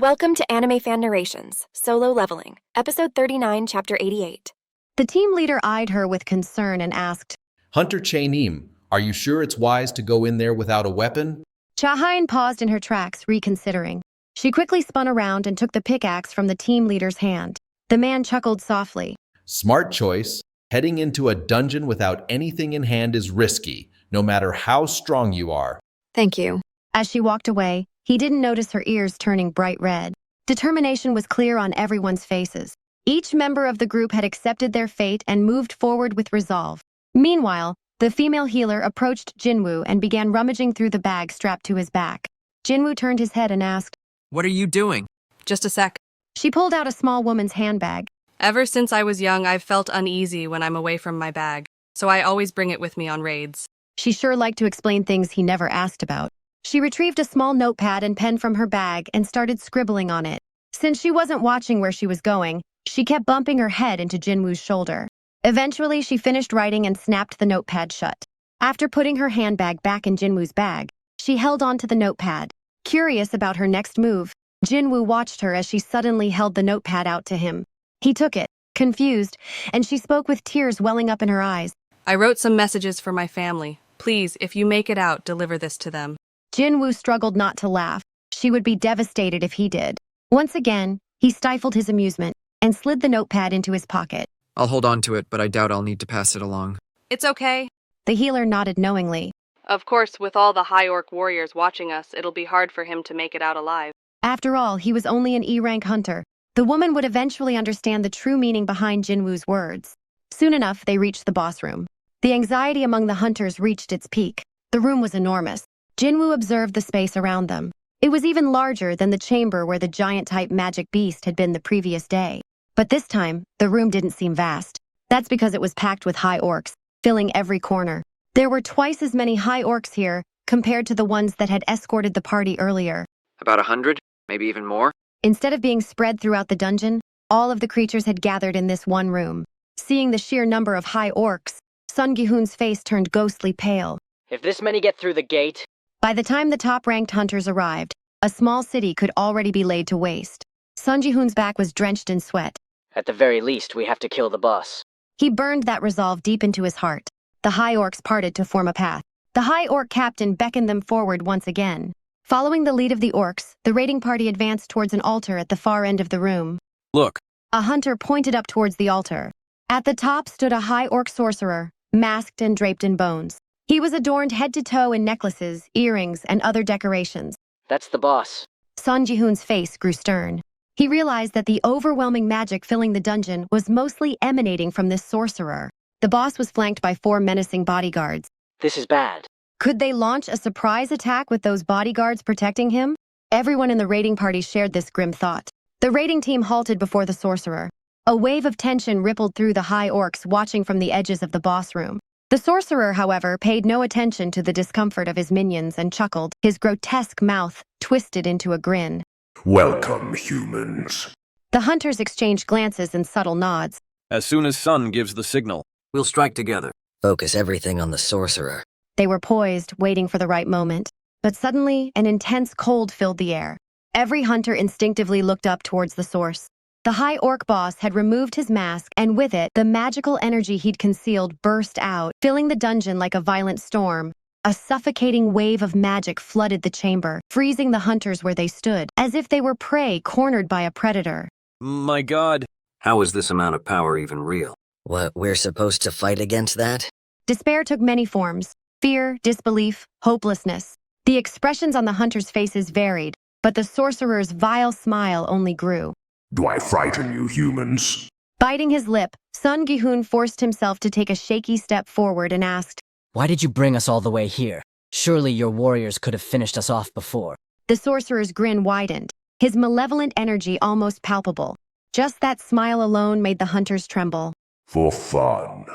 Welcome to AnimeFan Narrations, Solo Leveling, Episode 39, Chapter 88. The team leader eyed her with concern and asked, Hunter Chae-Neem, are you sure it's wise to go in there without a weapon? Cha-Hyun paused in her tracks, reconsidering. She quickly spun around and took the pickaxe from the team leader's hand. The man chuckled softly. Smart choice. Heading into a dungeon without anything in hand is risky, no matter how strong you are. Thank you. As she walked away, he didn't notice her ears turning bright red. Determination was clear on everyone's faces. Each member of the group had accepted their fate and moved forward with resolve. Meanwhile, the female healer approached Jinwoo and began rummaging through the bag strapped to his back. Jinwoo turned his head and asked, What are you doing? Just a sec. She pulled out a small woman's handbag. Ever since I was young, I've felt uneasy when I'm away from my bag, so I always bring it with me on raids. She sure liked to explain things he never asked about. She retrieved a small notepad and pen from her bag and started scribbling on it. Since she wasn't watching where she was going, she kept bumping her head into Jinwoo's shoulder. Eventually, she finished writing and snapped the notepad shut. After putting her handbag back in Jinwoo's bag, she held on to the notepad. Curious about her next move, Jinwoo watched her as she suddenly held the notepad out to him. He took it, confused, and she spoke with tears welling up in her eyes. I wrote some messages for my family. Please, if you make it out, deliver this to them. Jinwoo struggled not to laugh. She would be devastated if he did. Once again, he stifled his amusement and slid the notepad into his pocket. I'll hold on to it, but I doubt I'll need to pass it along. It's okay. The healer nodded knowingly. Of course, with all the high orc warriors watching us, it'll be hard for him to make it out alive. After all, he was only an E-rank hunter. The woman would eventually understand the true meaning behind Jinwoo's words. Soon enough, they reached the boss room. The anxiety among the hunters reached its peak. The room was enormous. Jinwoo observed the space around them. It was even larger than the chamber where the giant-type magic beast had been the previous day. But this time, the room didn't seem vast. That's because it was packed with high orcs, filling every corner. There were twice as many high orcs here compared to the ones that had escorted the party earlier. About 100? Maybe even more? Instead of being spread throughout the dungeon, all of the creatures had gathered in this one room. Seeing the sheer number of high orcs, Sun Gi-hoon's face turned ghostly pale. If this many get through the gate... By the time the top-ranked hunters arrived, a small city could already be laid to waste. Sun Gi-hoon's back was drenched in sweat. At the very least, we have to kill the boss. He burned that resolve deep into his heart. The high orcs parted to form a path. The high orc captain beckoned them forward once again. Following the lead of the orcs, the raiding party advanced towards an altar at the far end of the room. Look. A hunter pointed up towards the altar. At the top stood a high orc sorcerer, masked and draped in bones. He was adorned head to toe in necklaces, earrings, and other decorations. That's the boss. Sun Gi-hoon's face grew stern. He realized that the overwhelming magic filling the dungeon was mostly emanating from this sorcerer. The boss was flanked by 4 menacing bodyguards. This is bad. Could they launch a surprise attack with those bodyguards protecting him? Everyone in the raiding party shared this grim thought. The raiding team halted before the sorcerer. A wave of tension rippled through the high orcs watching from the edges of the boss room. The sorcerer, however, paid no attention to the discomfort of his minions and chuckled, his grotesque mouth twisted into a grin. Welcome, humans. The hunters exchanged glances and subtle nods. As soon as Sun gives the signal, We'll strike together. Focus everything on the sorcerer. They were poised, waiting for the right moment. But suddenly, an intense cold filled the air. Every hunter instinctively looked up towards the source. The high orc boss had removed his mask, and with it, the magical energy he'd concealed burst out, filling the dungeon like a violent storm. A suffocating wave of magic flooded the chamber, freezing the hunters where they stood, as if they were prey cornered by a predator. my god. How is this amount of power even real? What, we're supposed to fight against that? Despair took many forms: fear, disbelief, hopelessness. The expressions on the hunters' faces varied, but the sorcerer's vile smile only grew. Do I frighten you, humans? Biting his lip, Sun Gi-hoon forced himself to take a shaky step forward and asked, Why did you bring us all the way here? Surely your warriors could have finished us off before. The sorcerer's grin widened, his malevolent energy almost palpable. Just that smile alone made the hunters tremble. For fun.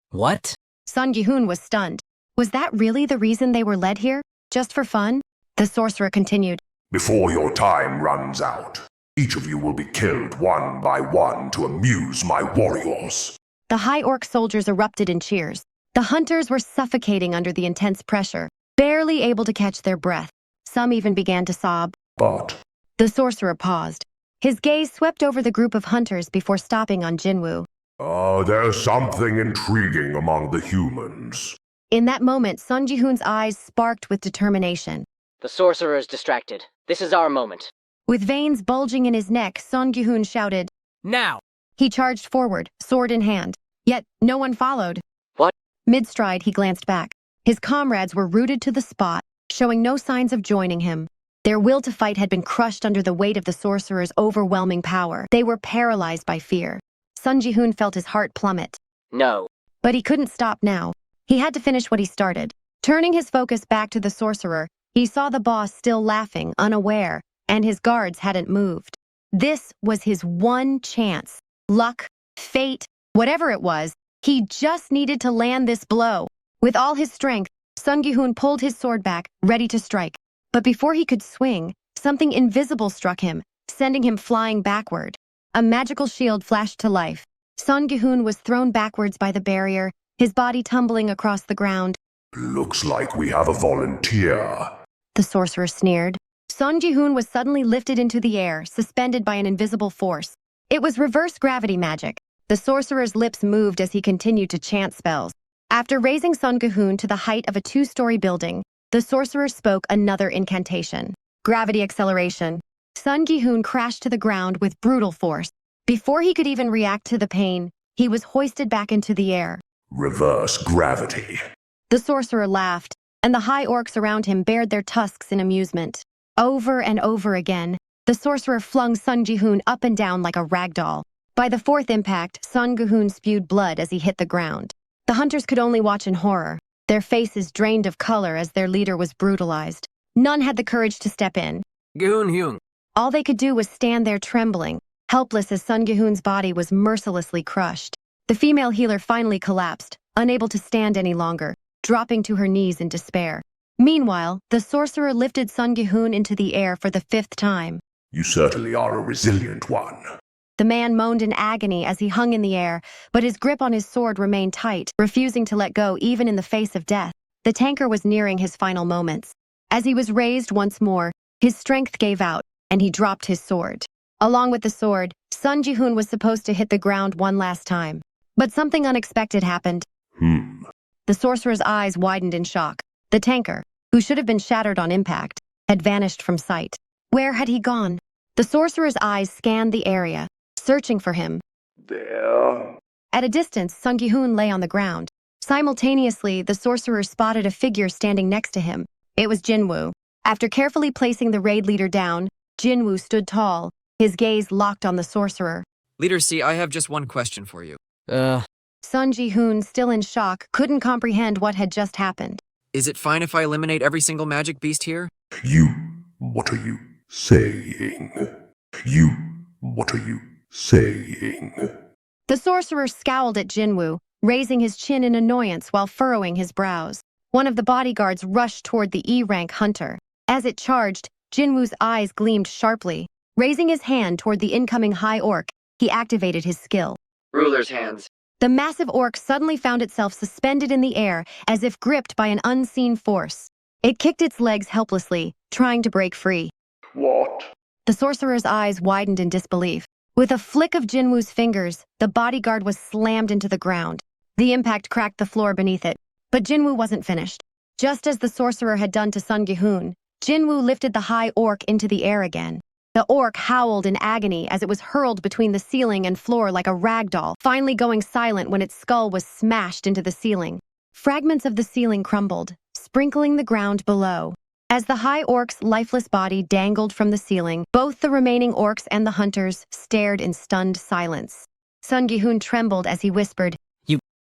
What? Sun Gi-hoon was stunned. Was that really the reason they were led here? Just for fun? The sorcerer continued. Before your time runs out, each of you will be killed one by one to amuse my warriors. The high orc soldiers erupted in cheers. The hunters were suffocating under the intense pressure, barely able to catch their breath. Some even began to sob. But The sorcerer paused. His gaze swept over the group of hunters before stopping on Jinwoo. There's something intriguing among the humans. In that moment, Sun Ji-hoon's eyes sparked with determination. The sorcerer is distracted. This is our moment. With veins bulging in his neck, Sun Ji-hoon shouted, Now! He charged forward, sword in hand. Yet, no one followed. What? Mid-stride, he glanced back. His comrades were rooted to the spot, showing no signs of joining him. Their will to fight had been crushed under the weight of the sorcerer's overwhelming power. They were paralyzed by fear. Sun Ji-hoon felt his heart plummet. No. But he couldn't stop now. He had to finish what he started. Turning his focus back to the sorcerer, he saw the boss still laughing, unaware, and his guards hadn't moved. This was his one chance. Luck, fate, whatever it was, he just needed to land this blow. With all his strength, Sun Ji-hoon pulled his sword back, ready to strike. But before he could swing, something invisible struck him, sending him flying backward. A magical shield flashed to life. Sun Ji-hoon was thrown backwards by the barrier, his body tumbling across the ground. Looks like we have a volunteer. The sorcerer sneered. Sun Ji-hoon was suddenly lifted into the air, suspended by an invisible force. It was reverse gravity magic. The sorcerer's lips moved as he continued to chant spells. After raising Sun Ji-hoon to the height of a 2-story building, the sorcerer spoke another incantation. Gravity acceleration. Sun Ji-hoon crashed to the ground with brutal force. Before he could even react to the pain, he was hoisted back into the air. Reverse gravity. The sorcerer laughed, and the high orcs around him bared their tusks in amusement. Over and over again, the sorcerer flung Sun Ji-hoon up and down like a rag doll. By the 4th impact, Sun Ji-hoon spewed blood as he hit the ground. The hunters could only watch in horror, their faces drained of color as their leader was brutalized. None had the courage to step in. Gi-hoon-hyung. All they could do was stand there trembling, helpless as Sun Ji-hoon's body was mercilessly crushed. The female healer finally collapsed, unable to stand any longer, dropping to her knees in despair. Meanwhile, the sorcerer lifted Sun Ji-hoon into the air for the 5th time. You certainly are a resilient one. The man moaned in agony as he hung in the air, but his grip on his sword remained tight, refusing to let go even in the face of death. The tanker was nearing his final moments. As he was raised once more, his strength gave out, and he dropped his sword. Along with the sword, Sun Ji-hoon was supposed to hit the ground one last time. But something unexpected happened. The sorcerer's eyes widened in shock. The tanker, who should have been shattered on impact, had vanished from sight. Where had he gone? The sorcerer's eyes scanned the area, searching for him. There. At a distance, Sun Ji-hoon lay on the ground. Simultaneously, the sorcerer spotted a figure standing next to him. It was Jinwoo. After carefully placing the raid leader down, Jinwoo stood tall, his gaze locked on the sorcerer. Leader C, I have just one question for you. Sun Ji-hoon, still in shock, couldn't comprehend what had just happened. Is it fine if I eliminate every single magic beast here? What are you saying? What are you saying? The sorcerer scowled at Jinwoo, raising his chin in annoyance while furrowing his brows. One of the bodyguards rushed toward the E-rank hunter. As it charged, Jinwoo's eyes gleamed sharply. Raising his hand toward the incoming high orc, he activated his skill. Ruler's hands. The massive orc suddenly found itself suspended in the air as if gripped by an unseen force. It kicked its legs helplessly, trying to break free. What? The sorcerer's eyes widened in disbelief. With a flick of Jinwoo's fingers, the bodyguard was slammed into the ground. The impact cracked the floor beneath it. But Jinwoo wasn't finished. Just as the sorcerer had done to Sun Ji-hoon, Jinwoo lifted the high orc into the air again. The orc howled in agony as it was hurled between the ceiling and floor like a rag doll, finally going silent when its skull was smashed into the ceiling. Fragments of the ceiling crumbled, sprinkling the ground below. As the high orc's lifeless body dangled from the ceiling, both the remaining orcs and the hunters stared in stunned silence. Sun Ji-hoon trembled as he whispered,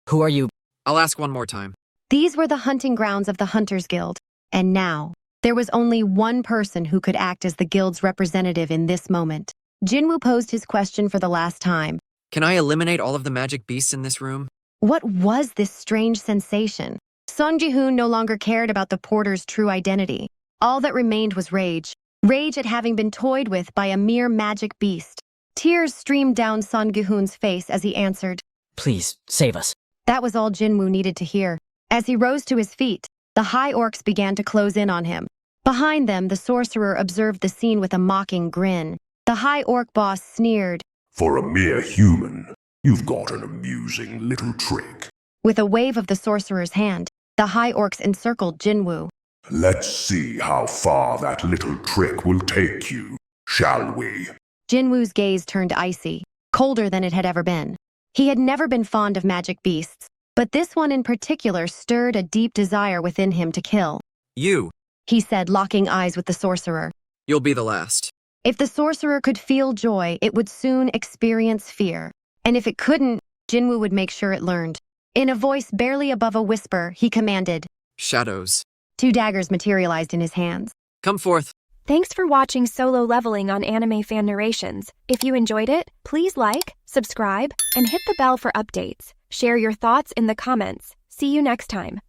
Who are you? I'll ask one more time. These were the hunting grounds of the Hunters Guild, and now, there was only one person who could act as the guild's representative in this moment. Jinwoo posed his question for the last time. Can I eliminate all of the magic beasts in this room? What was this strange sensation? Sun Ji-hoon no longer cared about the porter's true identity. All that remained was rage. Rage at having been toyed with by a mere magic beast. Tears streamed down Sun Ji-hoon's face as he answered. Please, save us. That was all Jinwoo needed to hear. As he rose to his feet, the high orcs began to close in on him. Behind them, the sorcerer observed the scene with a mocking grin. The high orc boss sneered. For a mere human, you've got an amusing little trick. With a wave of the sorcerer's hand, the high orcs encircled Jinwoo. Let's see how far that little trick will take you, shall we? Jinwoo's gaze turned icy, colder than it had ever been. He had never been fond of magic beasts, but this one in particular stirred a deep desire within him to kill. You. He said, locking eyes with the sorcerer. You'll be the last. If the sorcerer could feel joy, it would soon experience fear. And if it couldn't, Jinwoo would make sure it learned. In a voice barely above a whisper, he commanded. Shadows. 2 daggers materialized in his hands. Come forth. Thanks for watching Solo Leveling on AnimeFan Narrations. If you enjoyed it, please like, subscribe, and hit the bell for updates. Share your thoughts in the comments. See you next time.